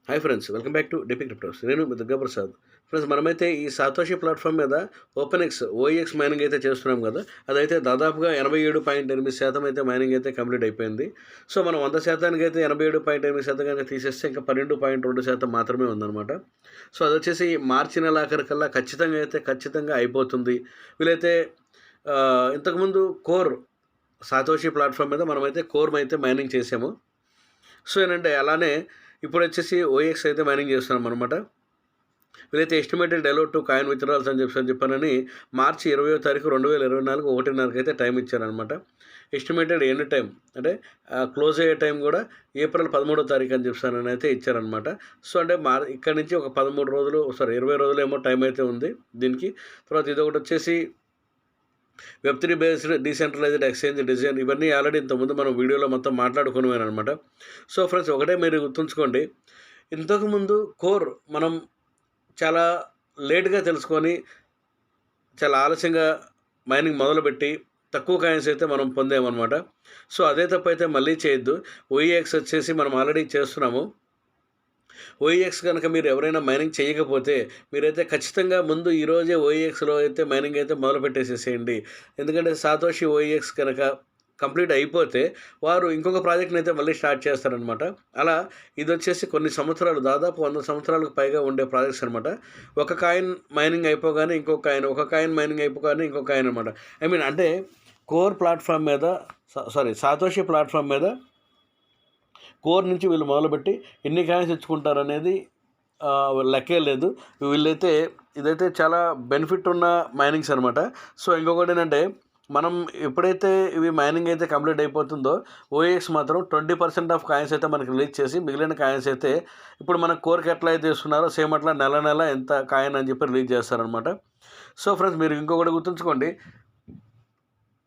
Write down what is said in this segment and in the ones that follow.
Hi friends, welcome back to DP cryptos. నేను మీ Durga Prasad. Friends, మనమైతే ఈ సాతోషి ప్లాట్ఫామ్ మీద ఓపెన్ఎక్స్ ఓఈఎక్స్ మైనింగ్ అయితే చేస్తున్నాం కదా. అదైతే దాదాపుగా 87.8% అయితే మైనింగ్ అయితే కంప్లీట్ అయిపోయింది. సో మనం 100% అయితే 87.8% కనుక తీసేస్తే ఇంకా 12.2% మాత్రమే ఉందన్నమాట. సో అది వచ్చేసి మార్చి నెలాఖరికల్లా ఖచ్చితంగా అయిపోతుంది. వీలైతే ఇంతకుముందు కోర్ సాతోషి ప్లాట్ఫామ్ మీద మనమైతే కోర్ అయితే మైనింగ్ చేసాము. సో ఏంటంటే అలానే ఇప్పుడు వచ్చేసి ఓఎక్స్ అయితే మైనింగ్ చేస్తున్నాం అనమాట. వీలైతే ఎస్టిమేటెడ్ డెలోట్ టు కాయిన్ విత్డ్రాల్స్ అని చెప్పానని మార్చి 20వ తారీఖు 2024 1:30కి అయితే టైం ఇచ్చారనమాట. ఎస్టిమేటెడ్ ఎండ్ టైం అంటే క్లోజ్ అయ్యే టైం కూడా ఏప్రిల్ 13వ తారీఖు అని చెప్పానని అయితే ఇచ్చారనమాట. సో అంటే ఇక్కడ నుంచి ఒక 20 రోజులు ఏమో టైం అయితే ఉంది దీనికి. తర్వాత ఇది ఒకటి వచ్చేసి వెబ్3 బేస్డ్ డీసెంట్రలైజ్డ్ ఎక్స్చేంజ్ డిజైన్, ఇవన్నీ ఆల్రెడీ ఇంతకుముందు మనం వీడియోలో మొత్తం మాట్లాడుకున్నామనమాట. సో ఫ్రెండ్స్, ఒకటే మీరు గుర్తుంచుకోండి, ఇంతకుముందు కోర్ మనం చాలా లేట్గా తెలుసుకొని చాలా ఆలస్యంగా మైనింగ్ మొదలుపెట్టి తక్కువ కాయిన్స్ అయితే మనం పొందామన్నమాట. సో అదే తప్పు అయితే మళ్ళీ చేయొద్దు. ఓఈఎక్స్ వచ్చేసి మనం ఆల్రెడీ చేస్తున్నాము. ఓఈఎక్స్ కనుక మీరు ఎవరైనా మైనింగ్ చేయకపోతే మీరైతే ఖచ్చితంగా ముందు ఈరోజే ఓఈఎక్స్లో అయితే మైనింగ్ అయితే మొదలు పెట్టేసేసేయండి. ఎందుకంటే సాతోషి ఓఈఎక్స్ కనుక కంప్లీట్ అయిపోతే వారు ఇంకొక ప్రాజెక్ట్ని అయితే మళ్ళీ స్టార్ట్ చేస్తారనమాట. అలా ఇది వచ్చేసి కొన్ని సంవత్సరాలు, దాదాపు 100 సంవత్సరాలకు పైగా ఉండే ప్రాజెక్ట్స్ అనమాట. ఒక కాయిన్ మైనింగ్ అయిపోగానే ఇంకొక కాయిన్, ఒక కాయిన్ మైనింగ్ అయిపోగానే ఇంకొక కాయిన్ అనమాట. అంటే కోర్ ప్లాట్ఫామ్ మీద సాతోషి ప్లాట్ఫామ్ మీద కోర్ నుంచి వీళ్ళు మొదలుపెట్టి ఎన్ని కాయిన్స్ తెచ్చుకుంటారనేది లెక్కే లేదు. వీళ్ళైతే ఇదైతే చాలా బెనిఫిట్ ఉన్న మైనింగ్స్ అనమాట. సో ఇంకొకటి ఏంటంటే, మనం ఎప్పుడైతే ఇవి మైనింగ్ అయితే కంప్లీట్ అయిపోతుందో ఓఎక్స్ మాత్రం 20% ఆఫ్ కాయిన్స్ అయితే మనకి రిలీజ్ చేసి మిగిలిన కాయిన్స్ అయితే ఇప్పుడు మన కోర్కి ఎట్లా అయితే ఇస్తున్నారో సేమ్ అట్లా నెల ఎంత కాయిన్ అని చెప్పి రిలీజ్ చేస్తారనమాట. సో ఫ్రెండ్స్, మీరు ఇంకొకటి గుర్తుంచుకోండి,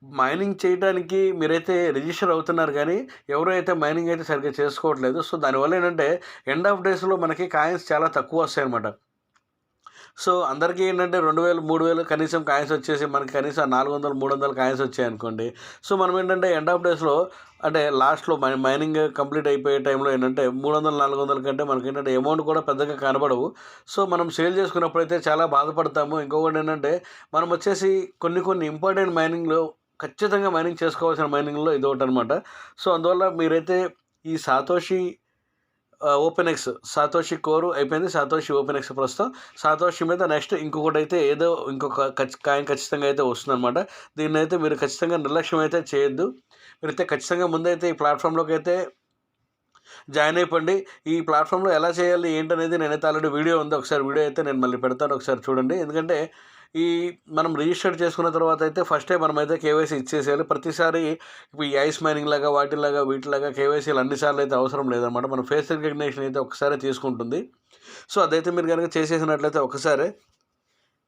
మైనింగ్ చేయడానికి మీరైతే రిజిస్టర్ అవుతున్నారు కానీ ఎవరు అయితే మైనింగ్ అయితే సరిగ్గా చేసుకోవట్లేదు. సో దానివల్ల ఏంటంటే ఎండ్ ఆఫ్ డేస్లో మనకి కాయిన్స్ చాలా తక్కువ వస్తాయి అన్నమాట. సో అందరికీ ఏంటంటే 2000 3000 కనీసం కాయిన్స్ వచ్చేసి మనకి కనీసం 400 300 కాయిన్స్ వచ్చాయనుకోండి. సో మనం ఏంటంటే ఎండ్ ఆఫ్ డేస్లో అంటే లాస్ట్లో మైనింగ్ కంప్లీట్ అయిపోయే టైంలో ఏంటంటే 300 400 కంటే మనకి ఏంటంటే అమౌంట్ కూడా పెద్దగా కనబడవు. సో మనం సేల్ చేసుకున్నప్పుడు అయితే చాలా బాధపడతాము. ఇంకొకటి ఏంటంటే, మనం వచ్చేసి కొన్ని ఇంపార్టెంట్ మైనింగ్లో ఖచ్చితంగా మైనింగ్ చేసుకోవాల్సిన మైనింగ్లో ఇది ఒకటి అనమాట. సో అందువల్ల మీరైతే ఈ సాతోషి ఓపెన్ఎక్స్, సాతోషి కోరు అయిపోయింది, సాతోషి ఓపెన్ఎక్స్ ప్రస్తుతం. సాతోషి మీద నెక్స్ట్ ఇంకొకటి అయితే ఏదో ఇంకొక కాయిన్ ఖచ్చితంగా అయితే వస్తుందన్నమాట. దీన్ని అయితే మీరు ఖచ్చితంగా నిర్లక్ష్యం అయితే చేయొద్దు. మీరైతే ఖచ్చితంగా ముందైతే ఈ ప్లాట్ఫామ్లోకి అయితే జాయిన్ అయిపోండి. ఈ ప్లాట్ఫామ్లో ఎలా చేయాలి ఏంటనేది నేనైతే ఆల్రెడీ వీడియో ఉంది, ఒకసారి వీడియో అయితే నేను మళ్ళీ పెడతాను, ఒకసారి చూడండి. ఎందుకంటే మనం రిజిస్టర్ చేసుకున్న తర్వాత అయితే ఫస్టే మనమైతే కేవైసీ ఇచ్చేసేయాలి. ప్రతిసారి ఇప్పుడు ఈ ఐస్ మైనింగ్ లాగా వీటిలాగా కేవైసీలు అన్నిసార్లు అయితే అవసరం లేదన్నమాట. మన ఫేస్ రికగ్నిషన్ అయితే ఒకసారి తీసుకుంటుంది. సో అదైతే మీరు కనుక చేసేసినట్లయితే ఒకసారి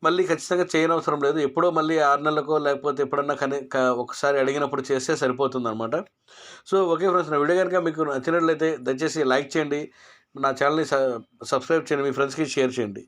మళ్ళీ ఖచ్చితంగా చేయనవసరం లేదు. ఎప్పుడో మళ్ళీ 6 నెలలకో లేకపోతే ఎప్పుడన్నా ఒకసారి అడిగినప్పుడు చేస్తే సరిపోతుందన్నమాట. సో ఓకే ఫ్రెండ్స్, నా వీడియో కనుక మీకు నచ్చినట్లయితే దయచేసి లైక్ చేయండి, నా ఛానల్ని సబ్స్క్రైబ్ చేయండి, మీ ఫ్రెండ్స్కి షేర్ చేయండి.